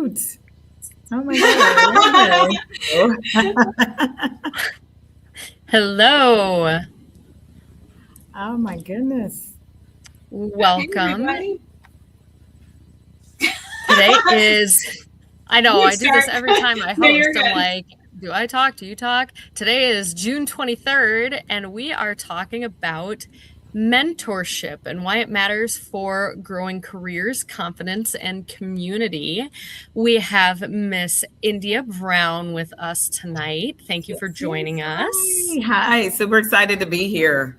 cute. Oh my God, I love her. Hello. Oh my goodness. Hey, Welcome. everybody. Today is, I know, You I do this start. every time I No, you're host. I'm good. like, do I talk? Do you talk? Today is June 23rd, and we are talking about mentorship and why it matters for growing careers, confidence, and community. We have Miss India Brown with us tonight. Thank you for Yes, yes. joining us. Hi. Super excited to be here.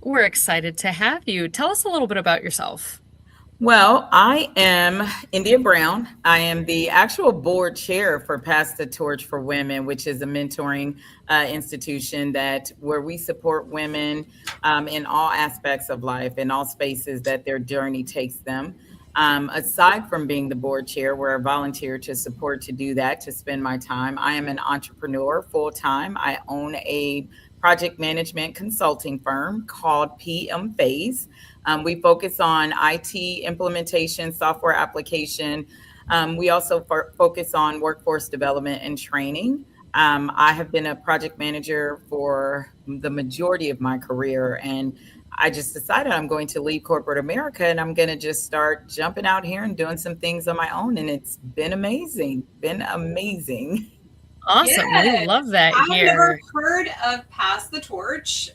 We're excited to have you. Tell us a little bit about yourself. Well, I am India Brown. I am the actual board chair for Pass the Torch for Women, which is a mentoring institution that where we support women in all aspects of life, in all spaces that their journey takes them. Aside from being the board chair, where I volunteer to support to do that, to spend my time, I am an entrepreneur full time. I own a project management consulting firm called PM Phase. We focus on IT implementation, software application. We also focus on workforce development and training. I have been a project manager for the majority of my career, and I just decided I'm going to leave corporate America and I'm going to just start jumping out here and doing some things on my own. And it's been amazing, been amazing. Awesome. We Yes. love that I have never here. heard of Pass the Torch.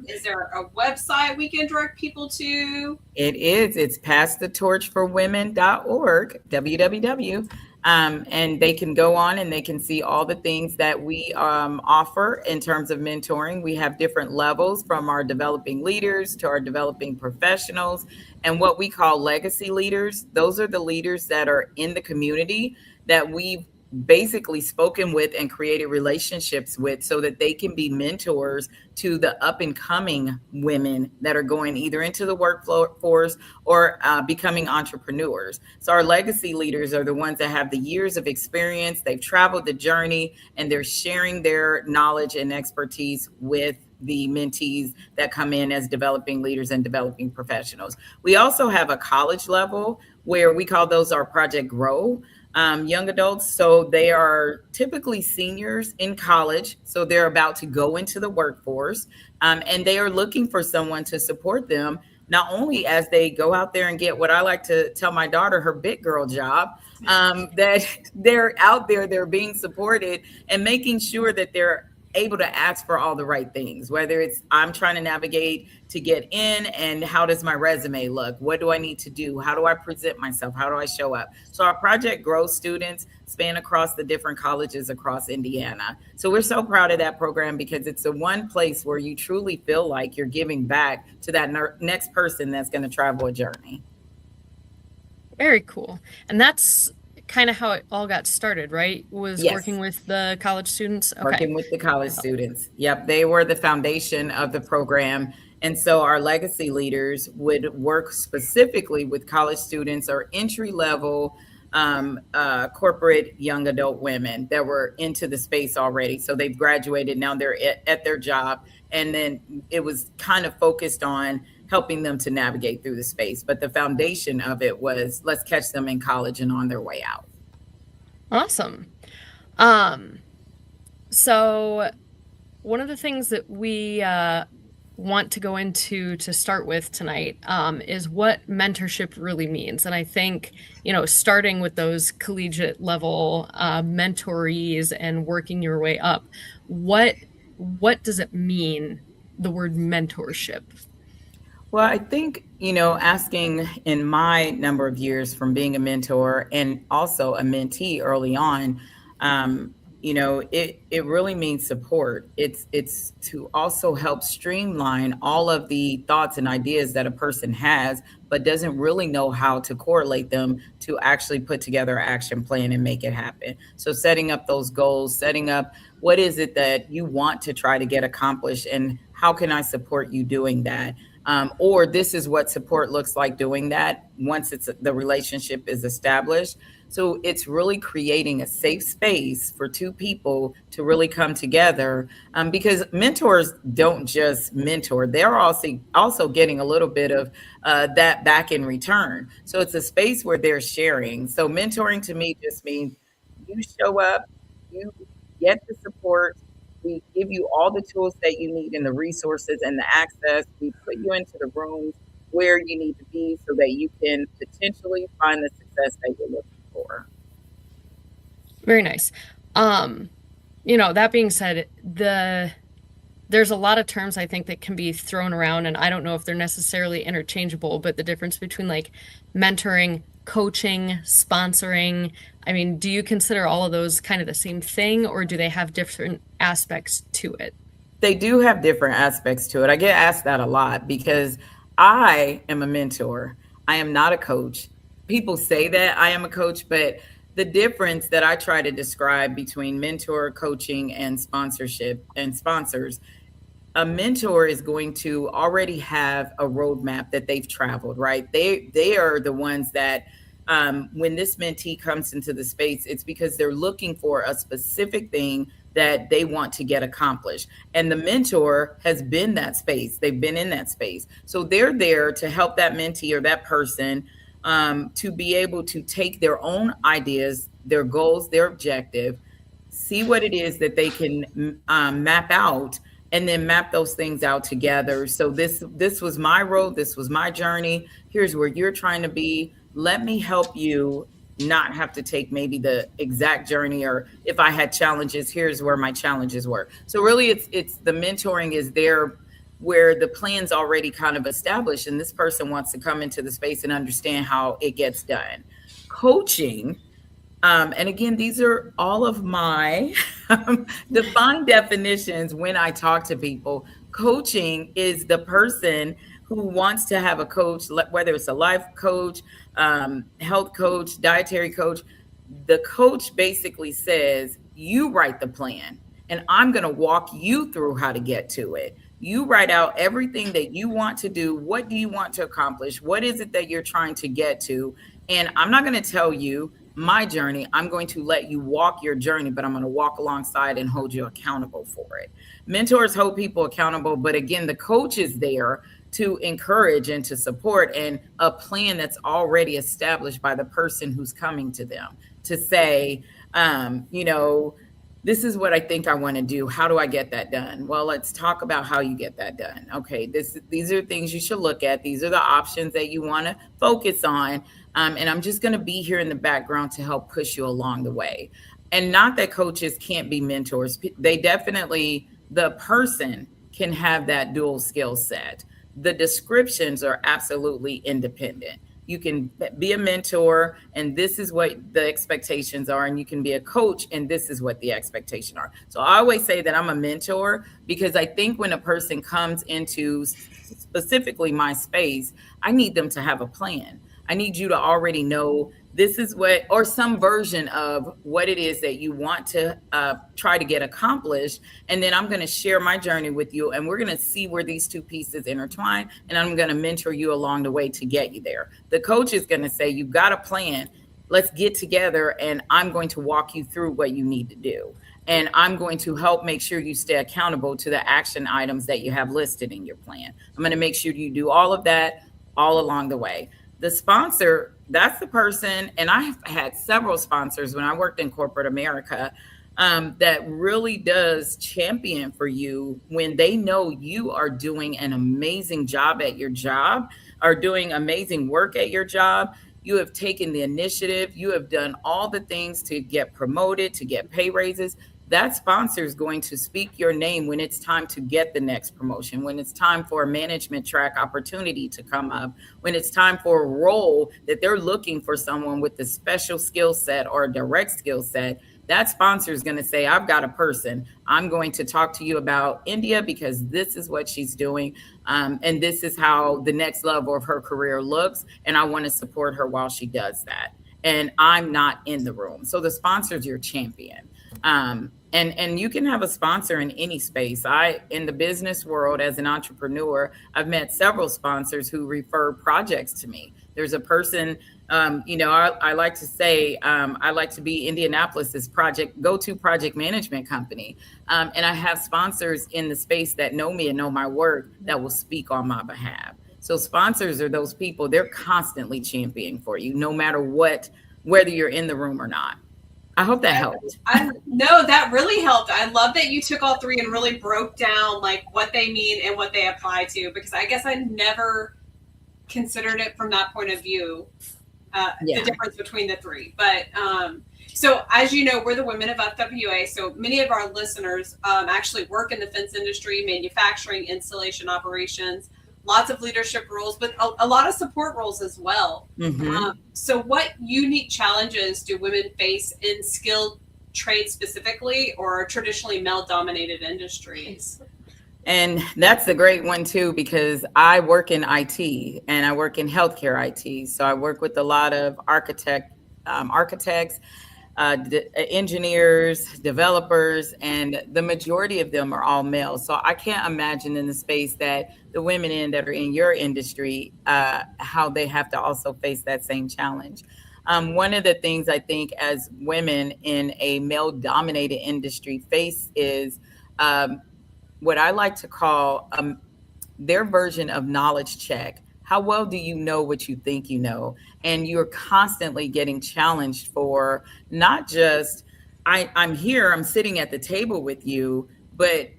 Is there a website we can direct people to? It is. It's passthetorchforwomen.org, www. And they can go on and they can see all the things that we offer in terms of mentoring. We have different levels from our developing leaders to our developing professionals and what we call legacy leaders. Those are the leaders that are in the community that we've basically spoken with and created relationships with so that they can be mentors to the up and coming women that are going either into the workforce or becoming entrepreneurs. So our legacy leaders are the ones that have the years of experience, they've traveled the journey, and they're sharing their knowledge and expertise with the mentees that come in as developing leaders and developing professionals. We also have a college level where we call those our Project Grow young adults. So they are typically seniors in college. So they're about to go into the workforce and they are looking for someone to support them, not only as they go out there and get what I like to tell my daughter, her big girl job, that they're out there, they're being supported and making sure that they're able to ask for all the right things, whether it's I'm trying to navigate to get in and how does my resume look? What do I need to do? How do I present myself? How do I show up? So our Project Grow students span across the different colleges across Indiana. So we're so proud of that program because it's the one place where you truly feel like you're giving back to that next person that's going to travel a journey. Very cool. And that's kind of how it all got started, right? Was working Yes. with the college students. Okay. Working with the college students. Yep, they were the foundation of the program. And so our legacy leaders would work specifically with college students or entry level corporate young adult women that were into the space already. So they've graduated, now they're at their job. And then it was kind of focused on helping them to navigate through the space. But the foundation of it was let's catch them in college and on their way out. Awesome. Um, so one of the things that we want to go into to start with tonight is what mentorship really means. And I think, starting with those collegiate level mentorees and working your way up, what does it mean, the word mentorship? Well, I think, asking in my number of years from being a mentor and also a mentee early on, it really means support. It's to also help streamline all of the thoughts and ideas that a person has, but doesn't really know how to correlate them to actually put together an action plan and make it happen. So setting up those goals, setting up what is it that you want to try to get accomplished and how can I support you doing that? or this is what support looks like doing that once it's the relationship is established. So it's really creating a safe space for two people to really come together, because mentors don't just mentor; they're also getting a little bit of that back in return. So it's a space where they're sharing. So mentoring to me just means you show up, you get the support, we give you all the tools that you need and the resources and the access. We put you into the rooms where you need to be so that you can potentially find the success that you're looking for. Very nice. Um, that being said, there's a lot of terms I think that can be thrown around, and I don't know if they're necessarily interchangeable, but the difference between like mentoring, coaching, sponsoring, I mean, do you consider all of those kind of the same thing, or do they have different aspects to it? They do have different aspects to it. I get asked that a lot because I am a mentor. I am not a coach. People say that I am a coach, but the difference that I try to describe between mentor, coaching, and sponsorship and sponsors, a mentor is going to already have a roadmap that they've traveled, right? They are the ones that, when this mentee comes into the space, it's because they're looking for a specific thing that they want to get accomplished. And the mentor has been that space. They've been in that space. So they're there to help that mentee or that person, to be able to take their own ideas, their goals, their objective, see what it is that they can, map out, and then map those things out together. So this was my road, this was my journey. Here's where you're trying to be. Let me help you not have to take maybe the exact journey, or if I had challenges, here's where my challenges were. So really it's the mentoring is there where the plan's already kind of established and this person wants to come into the space and understand how it gets done. Coaching, and again, these are all of my defined definitions when I talk to people. Coaching is the person who wants to have a coach, whether it's a life coach, health coach, dietary coach. The coach basically says, you write the plan, and I'm going to walk you through how to get to it. You write out everything that you want to do. What do you want to accomplish? What is it that you're trying to get to? And I'm not going to tell you my journey. I'm going to let you walk your journey, but I'm going to walk alongside and hold you accountable for it. Mentors hold people accountable, but again, the coach is there to encourage and to support, and a plan that's already established by the person who's coming to them to say, you know, this is what I think I want to do. How do I get that done? Well, let's talk about how you get that done. Okay, these are things you should look at. These are the options that you want to focus on. And I'm just going to be here in the background to help push you along the way. And not that coaches can't be mentors. They definitely, the person can have that dual skill set. The descriptions are absolutely independent. You can be a mentor, and this is what the expectations are, and you can be a coach, and this is what the expectations are. So I always say that I'm a mentor because I think when a person comes into specifically my space, I need them to have a plan. I need you to already know this is what, or some version of what it is that you want to try to get accomplished. And then I'm going to share my journey with you, and we're going to see where these two pieces intertwine. And I'm going to mentor you along the way to get you there. The coach is going to say, you've got a plan. Let's get together, and I'm going to walk you through what you need to do. And I'm going to help make sure you stay accountable to the action items that you have listed in your plan. I'm going to make sure you do all of that all along the way. The sponsor, that's the person, and I've had several sponsors when I worked in corporate America, that really does champion for you when they know you are doing an amazing job at your job, or doing amazing work at your job. You have taken the initiative. You have done all the things to get promoted, to get pay raises. That sponsor is going to speak your name when it's time to get the next promotion, when it's time for a management track opportunity to come up, when it's time for a role that they're looking for someone with a special skill set or a direct skill set. That sponsor is going to say, I've got a person. I'm going to talk to you about India because this is what she's doing. And this is how the next level of her career looks. And I want to support her while she does that. And I'm not in the room. So the sponsor's your champion. And you can have a sponsor in any space. I in the business world as an entrepreneur, I've met several sponsors who refer projects to me. There's a person, I like to say, I like to be Indianapolis's project go-to project management company, and I have sponsors in the space that know me and know my work that will speak on my behalf. So sponsors are those people, they're constantly championing for you, no matter what, whether you're in the room or not. I hope that helped. I no, that really helped. I love that you took all three and really broke down like what they mean and what they apply to, because I guess I never considered it from that point of view, Yeah. the difference between the three. But so as you know, we're the women of FWA. So many of our listeners actually work in the fence industry, manufacturing, installation operations, lots of leadership roles, but a lot of support roles as well. So what unique challenges do women face in skilled trades specifically, or traditionally male dominated industries? And that's a great one too, because I work in IT and I work in healthcare IT. So I work with a lot of architects, engineers, developers, and the majority of them are all male. So I can't imagine in the space that the women in that are in your industry, how they have to also face that same challenge. One of the things I think as women in a male dominated industry face is what I like to call their version of knowledge check. How well do you know what you think you know? And you're constantly getting challenged for not just, I'm here, I'm sitting at the table with you, but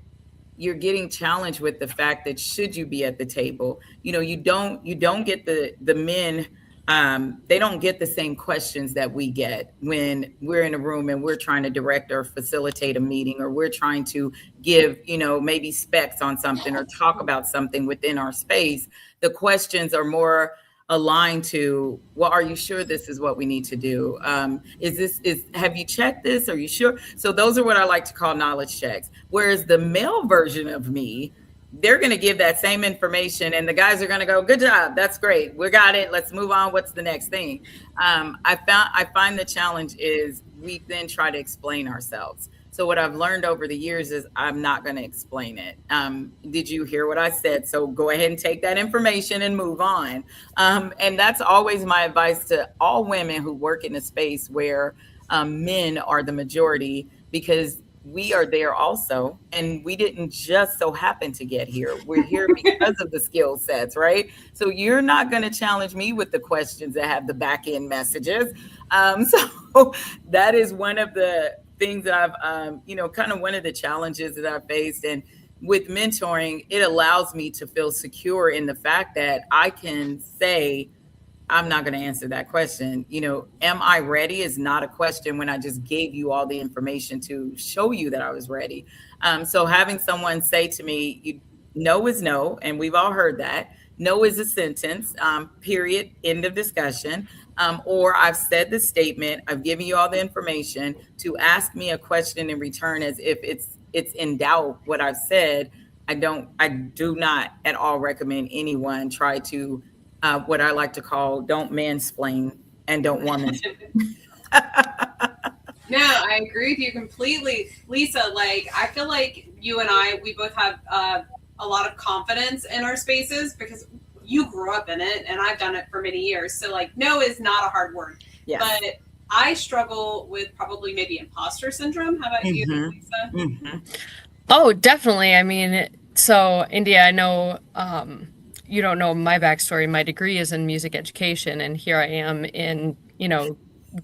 you're getting challenged with the fact that should you be at the table, you don't get the men, they don't get the same questions that we get when we're in a room and we're trying to direct or facilitate a meeting, or we're trying to give, maybe specs on something or talk about something within our space. The questions are more aligned to, well, are you sure this is what we need to do? Have you checked this? Are you sure? So those are what I like to call knowledge checks. Whereas the male version of me, they're going to give that same information and the guys are going to go, good job, that's great, we got it, let's move on, what's the next thing? I find the challenge is we then try to explain ourselves. So what I've learned over the years is I'm not going to explain it. Did you hear what I said? So go ahead and take that information and move on. And that's always my advice to all women who work in a space where men are the majority, because we are there also, and we didn't just so happen to get here. We're here because of the skill sets, right? So you're not going to challenge me with the questions that have the back end messages. So that is one of the things that I've, kind of one of the challenges that I've faced. And with mentoring, it allows me to feel secure in the fact that I can say, I'm not going to answer that question. Am I ready is not a question when I just gave you all the information to show you that I was ready. So having someone say to me, no is no, and we've all heard that. No is a sentence, period, end of discussion. Or I've said the statement, I've given you all the information, to ask me a question in return as if it's in doubt what I've said. I do not at all recommend anyone try to what I like to call, don't mansplain and don't woman. No, I agree with you completely, Lisa. Like, I feel like you and we both have a lot of confidence in our spaces because you grew up in it and I've done it for many years. So like, no is not a hard word. Yes. But I struggle with probably maybe imposter syndrome. How about you, Lisa? Mm-hmm. Oh, definitely. I mean, so India, I know you don't know my backstory. My degree is in music education, and here I am in,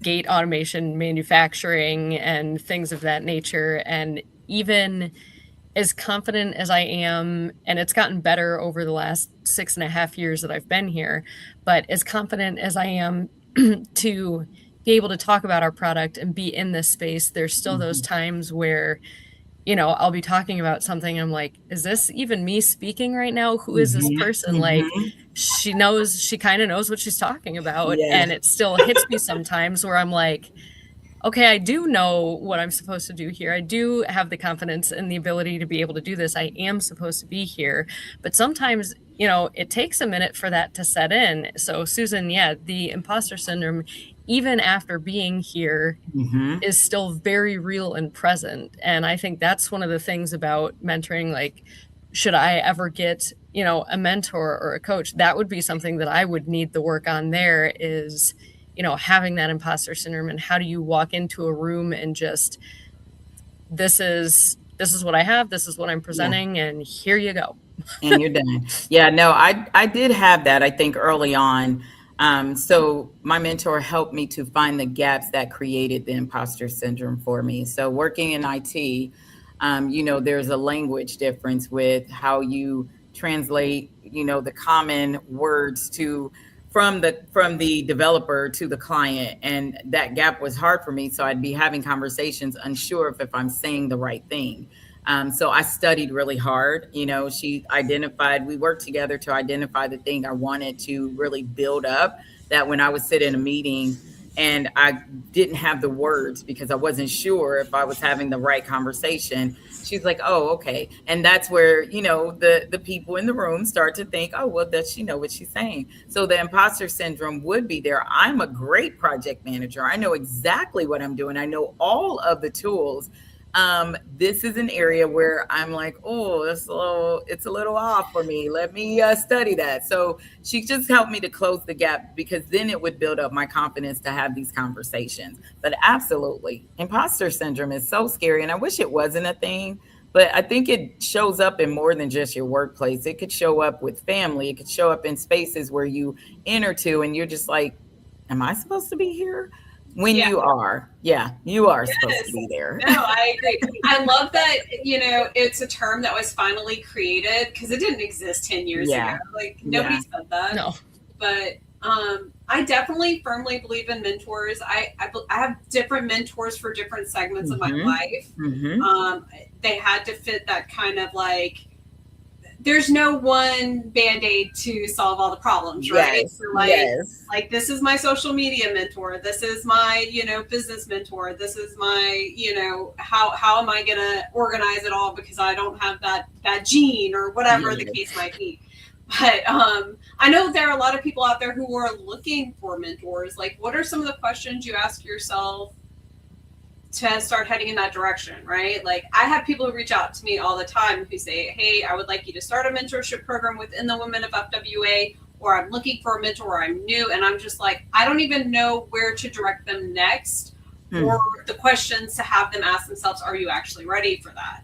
gate automation, manufacturing, and things of that nature. And even as confident as I am, and it's gotten better over the last 6.5 years that I've been here, but as confident as I am to be able to talk about our product and be in this space, there's still those times where I'll be talking about something. I'm like, is this even me speaking right now? Who is this person? Like, she kind of knows what she's talking about. Yeah. And it still hits me sometimes where I'm like, okay, I do know what I'm supposed to do here. I do have the confidence and the ability to be able to do this. I am supposed to be here. But sometimes, it takes a minute for that to set in. So Susan, yeah, the imposter syndrome even after being here, Hmm. is still very real and present. And I think that's one of the things about mentoring. Like, should I ever get, a mentor or a coach, that would be something that I would need the work on there is, having that imposter syndrome, and how do you walk into a room and just, this is what I have, this is what I'm Yeah. presenting, and here you go. And you're done. Yeah, no, I did have that, I think, early on. So my mentor helped me to find the gaps that created the imposter syndrome for me. So working in IT, there's a language difference with how you translate, the common words to from the developer to the client, and that gap was hard for me. So I'd be having conversations unsure if I'm saying the right thing. So I studied really hard. We worked together to identify the thing I wanted to really build up. That when I would sit in a meeting and I didn't have the words because I wasn't sure if I was having the right conversation, she's like, "Oh, okay." And that's where, the people in the room start to think, "Oh, well, does she know what she's saying?" So the imposter syndrome would be there. I'm a great project manager. I know exactly what I'm doing. I know all of the tools. This is an area where I'm like, oh, it's a little off for me. Let me study that. So she just helped me to close the gap, because then it would build up my confidence to have these conversations. But absolutely, imposter syndrome is so scary, and I wish it wasn't a thing. But I think it shows up in more than just your workplace. It could show up with family. It could show up in spaces where you enter to, and you're just like, am I supposed to be here? When Yeah. you are, yeah, you are supposed to Yes. be there. No, I agree. I love that, it's a term that was finally created because it didn't exist 10 years ago. Yeah, Like, nobody yeah. said that. No. But I definitely firmly believe in mentors. I have different mentors for different segments of my Mhm, life. mhm. They had to fit that kind of like, there's no one band-aid to solve all the problems, right? Yes, So yes. like this is my social media mentor, this is my, business mentor, this is my, how am I gonna organize it all because I don't have that gene or whatever the case Yes. might be. But I know there are a lot of people out there who are looking for mentors. Like, what are some of the questions you ask yourself to start heading in that direction, right? Like, I have people who reach out to me all the time who say, "Hey, I would like you to start a mentorship program within the Women of FWA," or "I'm looking for a mentor, or I'm new." And I'm just like, I don't even know where to direct them next, or Mm. the questions to have them ask themselves, "Are you actually ready for that?"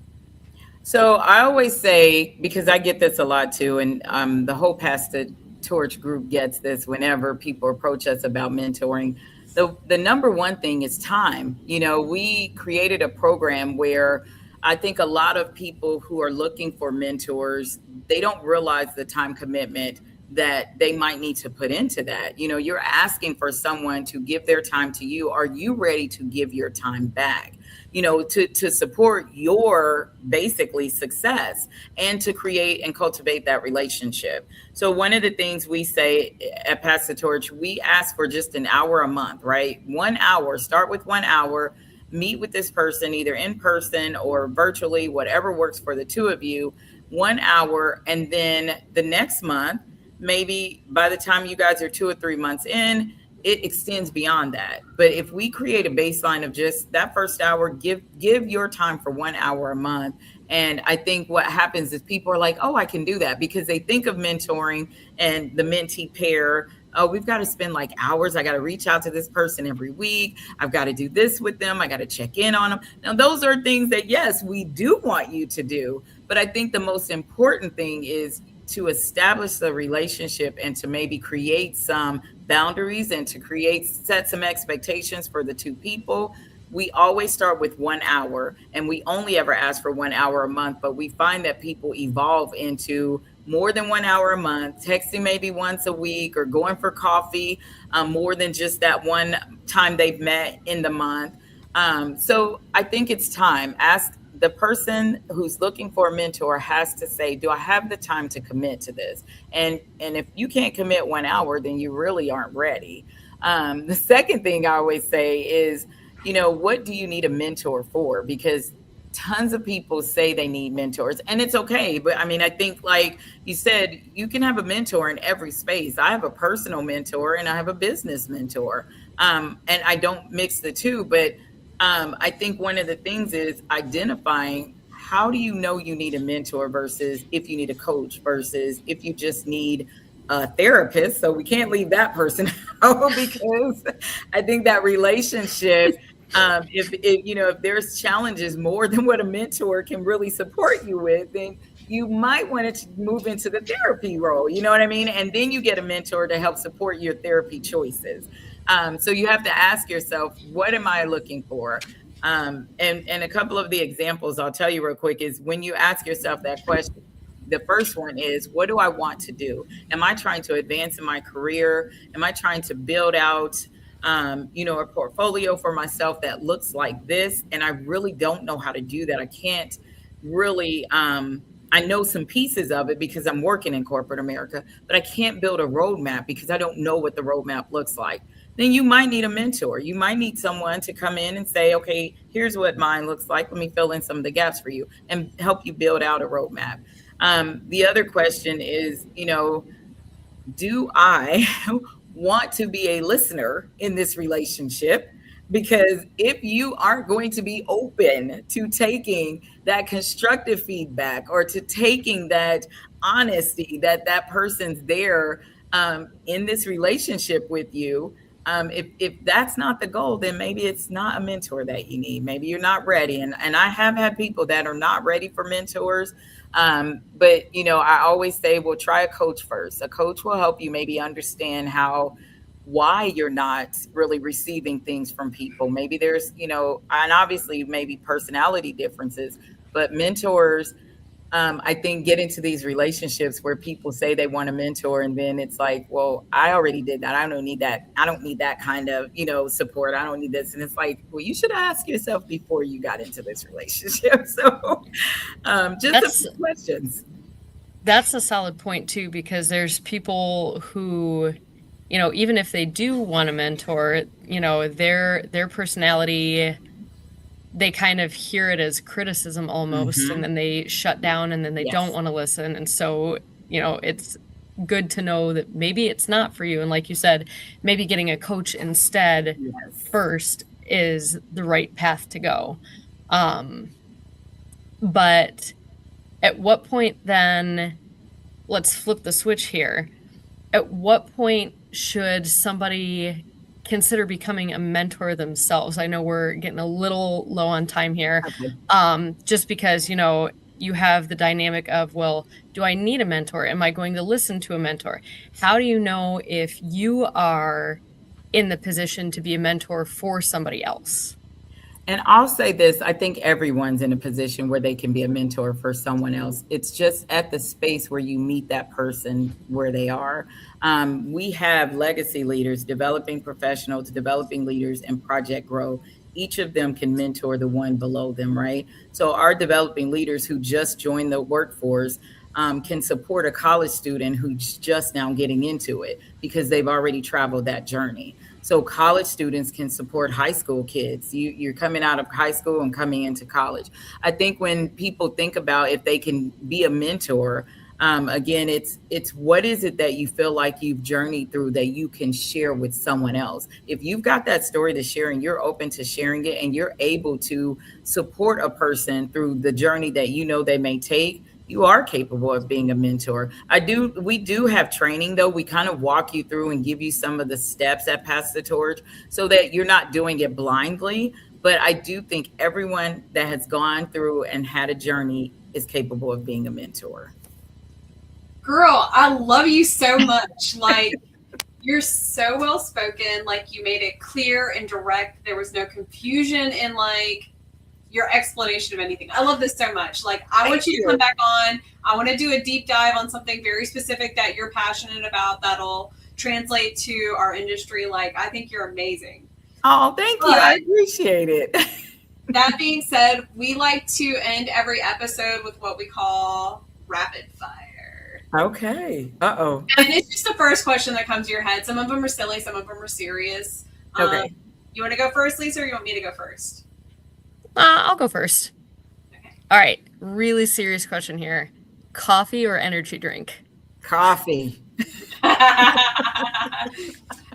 So I always say, because I get this a lot too, and the whole Pastor Torch group gets this whenever people approach us about mentoring. The number one thing is time. We created a program where I think a lot of people who are looking for mentors, they don't realize the time commitment that they might need to put into that. You're asking for someone to give their time to you. Are you ready to give your time back? To support your basically success, and to create and cultivate that relationship. So one of the things we say at Pastor Torch, we ask for just an hour a month, right? 1 hour, start with 1 hour, meet with this person either in person or virtually, whatever works for the two of you, 1 hour. And then the next month, maybe by the time you guys are 2 or 3 months in, it extends beyond that. But if we create a baseline of just that first hour, give your time for 1 hour a month. And I think what happens is people are like, oh, I can do that, because they think of mentoring and the mentee pair. Oh, we've got to spend like hours. I got to reach out to this person every week. I've got to do this with them. I got to check in on them. Now, those are things that, yes, we do want you to do. But I think the most important thing is to establish the relationship, and to maybe create some boundaries, and to set some expectations for the two people. We always start with 1 hour, and we only ever ask for 1 hour a month, but we find that people evolve into more than 1 hour a month, texting maybe once a week, or going for coffee more than just that one time they've met in the month. So I think it's time. Ask the person who's looking for a mentor, has to say, do I have the time to commit to this? And if you can't commit 1 hour, then you really aren't ready. The second thing I always say is, what do you need a mentor for? Because tons of people say they need mentors, and it's okay. But I mean, I think, like you said, you can have a mentor in every space. I have a personal mentor and I have a business mentor. And I don't mix the two, but I think one of the things is identifying how do you know you need a mentor versus if you need a coach versus if you just need a therapist. So we can't leave that person out because I think that relationship, if you know if there's challenges more than what a mentor can really support you with, then you might want to move into the therapy role. You know what I mean? And then you get a mentor to help support your therapy choices. So you have to ask yourself, what am I looking for? And a couple of the examples I'll tell you real quick is when you ask yourself that question, the first one is, what do I want to do? Am I trying to advance in my career? Am I trying to build out, a portfolio for myself that looks like this? And I really don't know how to do that. I can't really, I know some pieces of it because I'm working in corporate America, but I can't build a roadmap because I don't know what the roadmap looks like. Then you might need a mentor. You might need someone to come in and say, okay, here's what mine looks like. Let me fill in some of the gaps for you and help you build out a roadmap. The other question is, do I want to be a listener in this relationship? Because if you aren't going to be open to taking that constructive feedback or to taking that honesty that that person's there in this relationship with you, if that's not the goal, then maybe it's not a mentor that you need. Maybe you're not ready. And I have had people that are not ready for mentors. But I always say, well, try a coach first. A coach will help you maybe understand why you're not really receiving things from people. Maybe there's, and obviously maybe personality differences, but mentors, I think get into these relationships where people say they want a mentor and then it's like, well, I already did that. I don't need that. I don't need that kind of, support. I don't need this. And it's like, well, you should ask yourself before you got into this relationship. So just a That's few questions. that's a solid point too, because there's people who, even if they do want a mentor, their personality, they kind of hear it as criticism almost, and Hmm. then they shut down and then they don't Yes. want to listen. And so, it's good to know that maybe it's not for you. And like you said, maybe getting a coach instead Yes. first is the right path to go. Um, but at what point then, let's flip the switch here. At what point should somebody consider becoming a mentor themselves? I know we're getting a little low on time here, Okay. just because, you have the dynamic of, well, do I need a mentor? Am I going to listen to a mentor? How do you know if you are in the position to be a mentor for somebody else? And I'll say this, I think everyone's in a position where they can be a mentor for someone else. It's just at the space where you meet that person where they are. We have legacy leaders, developing professionals, developing leaders, and Project Grow. Each of them can mentor the one below them, right? So our developing leaders who just joined the workforce can support a college student who's just now getting into it because they've already traveled that journey. So college students can support high school kids. You're coming out of high school and coming into college. I think when people think about if they can be a mentor, again, it's what is it that you feel like you've journeyed through that you can share with someone else. If you've got that story to share and you're open to sharing it and you're able to support a person through the journey that they may take, you are capable of being a mentor. We do have training though. We kind of walk you through and give you some of the steps that pass the torch so that you're not doing it blindly. But I do think everyone that has gone through and had a journey is capable of being a mentor. Girl, I love you so much. Like, you're so well spoken. Like, you made it clear and direct. There was no confusion in like your explanation of anything. I love this so much. Like, I Thank want you to come you. back on. I want to do a deep dive on something very specific that you're passionate about that'll translate to our industry. Like, I think you're amazing. Oh, thank you. I But appreciate it. that being said, we like to end every episode with what we call rapid fire. Okay. Uh-oh. And it's just the first question that comes to your head. Some of them are silly, some of them are serious. Okay. You want to go first, Lisa, or you want me to go first? I'll go first. Okay. All right. Really serious question here. Coffee or energy drink? Coffee.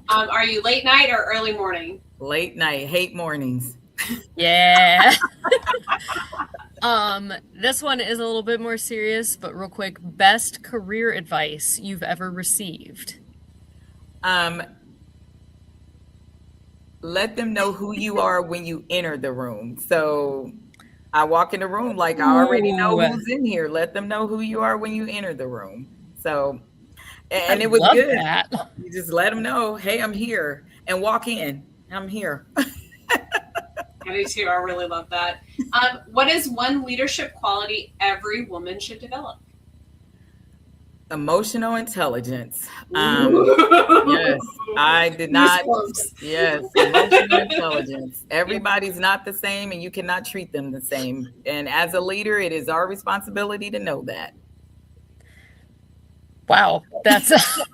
Are you late night or early morning? Late night, hate mornings. Yeah. This one is a little bit more serious, but real quick, best career advice you've ever received. Um, let them know who you are when you enter the room. So I walk in the room like I already know Ooh, who's in here. Let them know who you are when you enter the room. So, I and it was love good. that. You just let them know, hey, I'm here, and walk in. I'm here. I do too. I really love that. What is one leadership quality every woman should develop? Emotional intelligence. Ooh. Yes, I did not. Goosebumps. Yes, emotional intelligence. Everybody's not the same, and you cannot treat them the same. And as a leader, it is our responsibility to know that. Wow, that's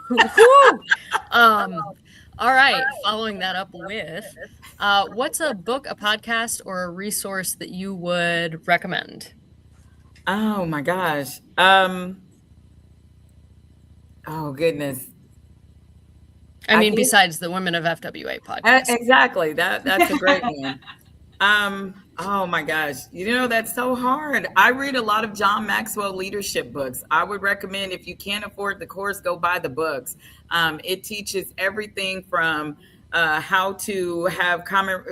whew. All right, following that up with what's a book, a podcast, or a resource that you would recommend? Oh my gosh. Oh goodness. I I mean, think besides the Women of FWA podcast. exactly that's a great one. Oh my gosh. That's so hard. I read a lot of John Maxwell leadership books. I would recommend if you can't afford the course, go buy the books. It teaches everything from how to have common,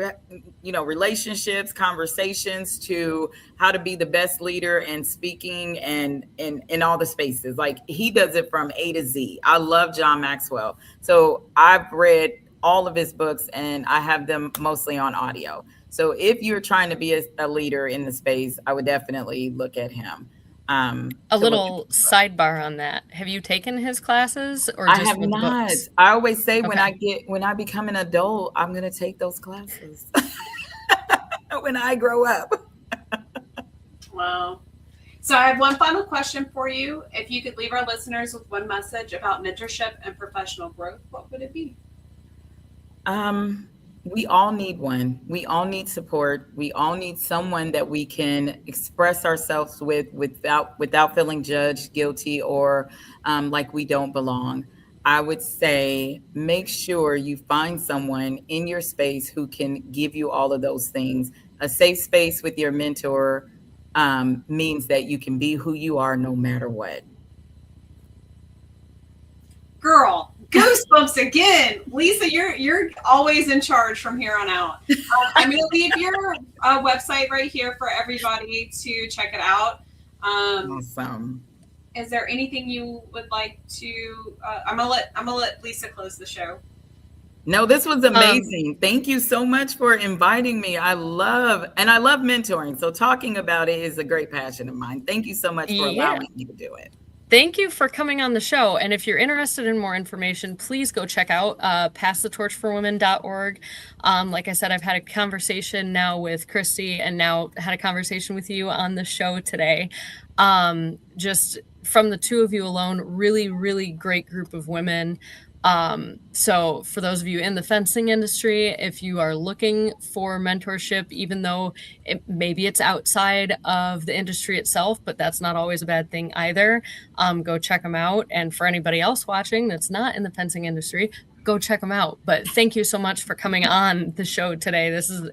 relationships, conversations, to how to be the best leader and speaking and in all the spaces. Like he does it from A to Z. I love John Maxwell. So I've read all of his books and I have them mostly on audio. So if you're trying to be a leader in the space, I would definitely look at him. A To look at little sidebar on that. Have you taken his classes or I just have with the not. books? I always say Okay. when I become an adult, I'm going to take those classes when I grow up. Wow. So I have one final question for you. If you could leave our listeners with one message about mentorship and professional growth, what would it be? Um, we all need one. We all need support. We all need someone that we can express ourselves with without feeling judged, guilty, or like we don't belong. I would say make sure you find someone in your space who can give you all of those things. A safe space with your mentor means that you can be who you are no matter what. Girl, goosebumps again. Lisa, you're always in charge from here on out. I'm going to leave your website right here for everybody to check it out. Awesome. Is there anything you would like to? I'm gonna let Lisa close the show. No, this was Um, amazing. Thank you so much for inviting me. I love mentoring. So talking about it is a great passion of mine. Thank you so much for yeah. allowing me to do it. Thank you for coming on the show. And if you're interested in more information, please go check out passthetorchforwomen.org. Like I said, I've had a conversation now with Christy and now had a conversation with you on the show today. Just from the two of you alone, really, really great group of women. So for those of you in the fencing industry, if you are looking for mentorship, even though maybe it's outside of the industry itself, but that's not always a bad thing either, go check them out. And for anybody else watching that's not in the fencing industry, go check them out. But thank you so much for coming on the show today. This has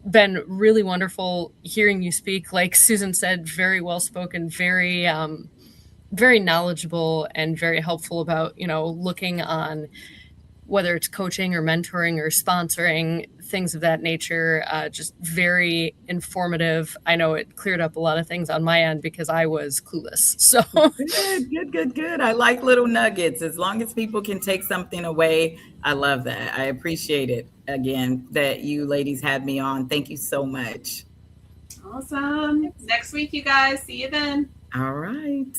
been really wonderful hearing you speak. Like Susan said, very well spoken, very knowledgeable and very helpful about, looking on whether it's coaching or mentoring or sponsoring, things of that nature. Just very informative. I know it cleared up a lot of things on my end because I was clueless. So Good, good, good, good. I like little nuggets. As long as people can take something away, I love that. I appreciate it again that you ladies had me on. Thank you so much. Awesome. Next week, you guys. See you then. All right.